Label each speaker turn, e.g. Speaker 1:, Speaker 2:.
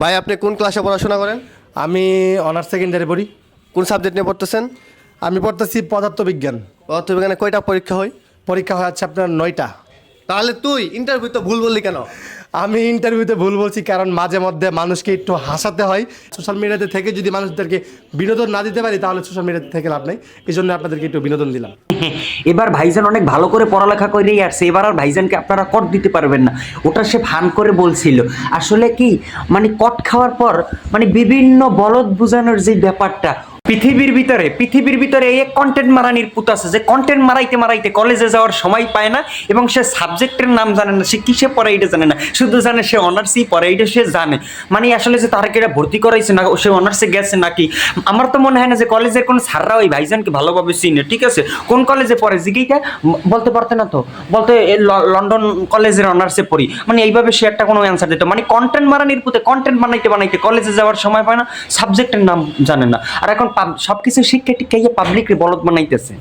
Speaker 1: ভাই আপনি কোন ক্লাসে পড়াশোনা করেন?
Speaker 2: আমি অনার্স সেকেন্ডারি পড়ি।
Speaker 1: কোন সাবজেক্ট নিয়ে পড়তেছেন?
Speaker 2: আমি পড়তেছি পদার্থবিজ্ঞান।
Speaker 1: পদার্থবিজ্ঞানে কয়টা পরীক্ষা হয়?
Speaker 2: পরীক্ষা হচ্ছে আপনার 9টা।
Speaker 1: তাহলে তুই ইন্টারভিউতে ভুল বললি কেন?
Speaker 2: আমি ইন্টারভিউতে ভুল বলছি কারণ মাঝে মধ্যে মানুষকে একটু হাসাতে হয়। সোশ্যাল মিডিয়াতে থেকে যদি মানুষদেরকে বিনোদন না দিতে পারি তাহলে সোশ্যাল মিডিয়াতে থেকে লাভ নেই। এই জন্য আপনাদেরকে একটু বিনোদন দিলাম।
Speaker 3: এবার ভাইজান অনেক ভালো করে পড়ালেখা করেই আসছে, এবার আর ভাইজানকে আপনারা কট দিতে পারবেন না। ওটা সে ফান করে বলছিল। আসলে কি মানে কট খাওয়ার পর মানে বিভিন্ন বলদ বুঝানোর যে ব্যাপারটা পৃথিবীর ভিতরে এই কন্টেন্ট মারানির পুত আছে যে কন্টেন্ট মারাইতে মারাইতে কলেজে যাওয়ার সময় পায় না এবং সে সাবজেক্টের নাম জানে না, সে কিসে পড়ে এটা জানে না, শুধু জানে সে অনার্সই পড়ে, এটা সে জানে। মানে আসলে যে তার কেটা ভর্তি করাইছে না, সে অনার্সে গেছে নাকি। আমার তো মনে হয় না যে কলেজের কোন স্যাররা ওই ভাইজানকে ভালোভাবে চিনে। ঠিক আছে, কোন কলেজে পড়ে জিজ্ঞাসা বলতে পারতে না তো, বলতে লন্ডন কলেজের অনার্সে পড়ি, মানে এইভাবে সে একটা কোনো অ্যান্সার দিত। মানে কন্টেন্ট মারানির পুতে কন্টেন্ট বানাইতে বানাইতে কলেজে যাওয়ার সময় পায় না, সাবজেক্টের নাম জানে না, আর এখন সবকিছু শিক্ষা টিক্ষা পাবলিকরে বলদ বানাইতেছে।